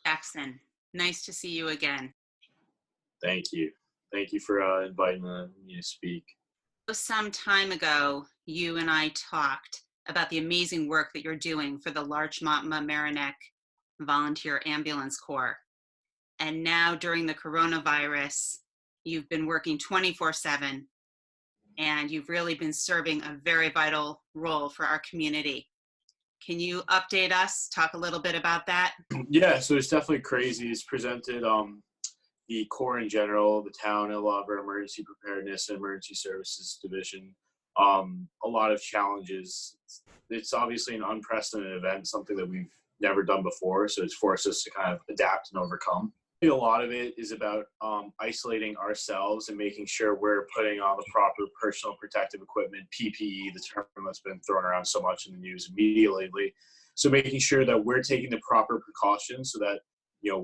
Jackson, nice to see you again. Thank you. Thank you for inviting me to speak. Some time ago, you and I talked about the amazing work that you're doing for the Larchmont Mamaroneck Volunteer Ambulance Corps. And now during the coronavirus, you've been working 24/7, and you've really been serving a very vital role for our community. Can you update us, talk a little bit about that? Yeah, so it's definitely crazy. It's presented the Corps in general, the town, a lot of our emergency preparedness and emergency services division, a lot of challenges. It's obviously an unprecedented event, something that we've never done before, so it's forced us to kind of adapt and overcome. A lot of it is about isolating ourselves and making sure we're putting on the proper personal protective equipment, PPE, the term that's been thrown around so much in the news and media lately. So making sure that we're taking the proper precautions so that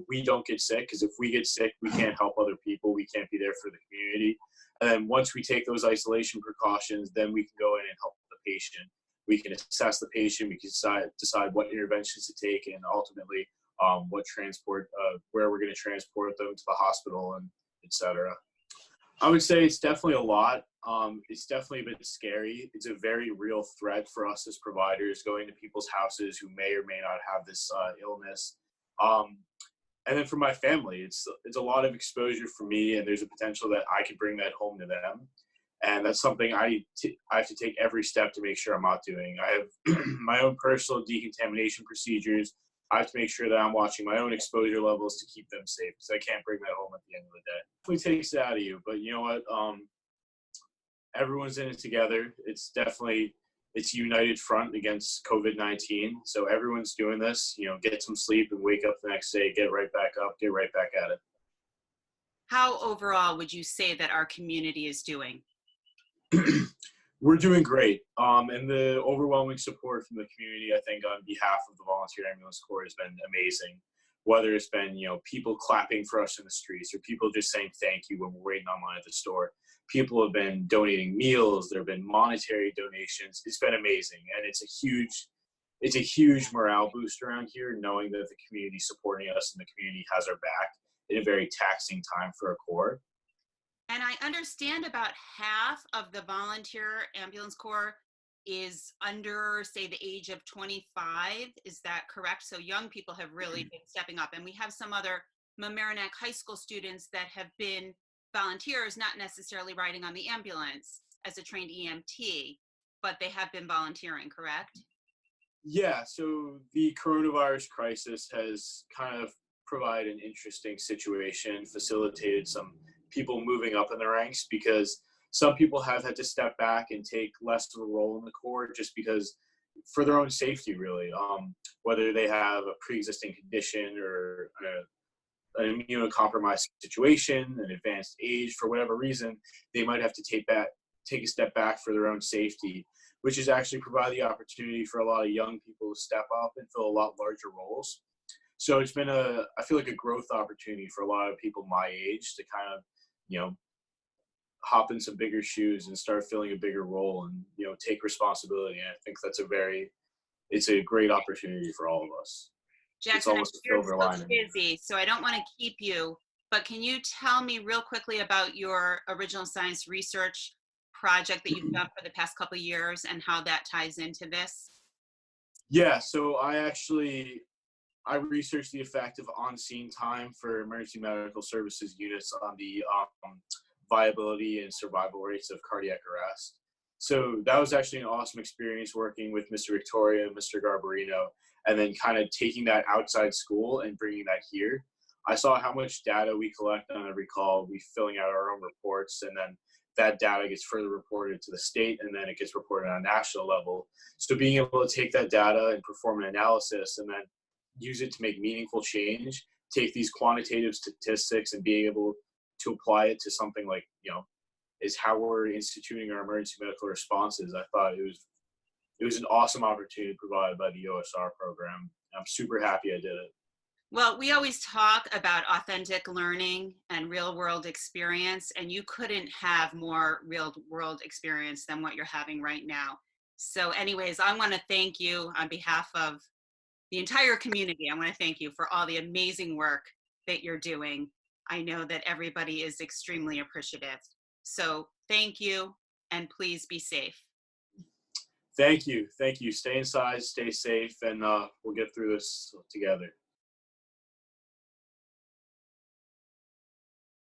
we don't get sick, because if we get sick, we can't help other people. We can't be there for the community. And then once we take those isolation precautions, then we can go in and help the patient. We can assess the patient. We can decide what interventions to take, and ultimately what transport, where we're going to transport them to the hospital, and etc. I would say it's definitely a lot. It's definitely a bit scary. It's a very real threat for us as providers, going to people's houses who may or may not have this illness. And then for my family, it's a lot of exposure for me, and there's a potential that I could bring that home to them. And that's something I have to take every step to make sure I'm not doing. I have my own personal decontamination procedures. I have to make sure that I'm watching my own exposure levels to keep them safe, because I can't bring that home at the end of the day. It definitely takes it out of you, but you know what? Everyone's in it together. It's a united front against COVID-19. So everyone's doing this, get some sleep and wake up the next day, get right back up, get right back at it. How overall would you say that our community is doing? We're doing great. And the overwhelming support from the community, I think, on behalf of the Volunteer Ambulance Corps has been amazing. Whether it's been, people clapping for us in the streets, or people just saying thank you when we're waiting online at the store. People have been donating meals. There have been monetary donations. It's been amazing. And it's a huge morale boost around here, knowing that the community is supporting us and the community has our back in a very taxing time for our Corps. And I understand about half of the Volunteer Ambulance Corps is under, say, the age of 25. Is that correct? So young people have really been stepping up. And we have some other Mamaroneck High School students that have been volunteers, not necessarily riding on the ambulance as a trained EMT, but they have been volunteering, correct? Yeah, so the coronavirus crisis has kind of provided an interesting situation, facilitated some people moving up in the ranks, because some people have had to step back and take less of a role in the Corps just because, for their own safety, really. Whether they have a pre-existing condition or an immunocompromised situation, an advanced age, for whatever reason, they might have to take a step back for their own safety, which has actually provided the opportunity for a lot of young people to step up and fill a lot larger roles. So it's been I feel like a growth opportunity for a lot of people my age to kind of, hop in some bigger shoes and start filling a bigger role and, take responsibility. And I think it's a great opportunity for all of us. Jackson, you're so busy, so I don't want to keep you, but can you tell me real quickly about your original science research project that you've done for the past couple of years and how that ties into this? Yeah, so I researched the effect of on-scene time for emergency medical services units on the viability and survival rates of cardiac arrest. So that was actually an awesome experience working with Mr. Victoria and Mr. Garbarino, and then kind of taking that outside school and bringing that here. I saw how much data we collect on every call, we filling out our own reports, and then that data gets further reported to the state, and then it gets reported on a national level. So being able to take that data and perform an analysis and then use it to make meaningful change, take these quantitative statistics and being able to apply it to something like, is how we're instituting our emergency medical responses. I thought it was an awesome opportunity provided by the OSR program. I'm super happy I did it. Well, we always talk about authentic learning and real world experience, and you couldn't have more real world experience than what you're having right now. So anyways, I want to thank you on behalf of the entire community, I want to thank you for all the amazing work that you're doing. I know that everybody is extremely appreciative. So thank you, and please be safe. Thank you. Thank you. Stay inside, stay safe, and we'll get through this together.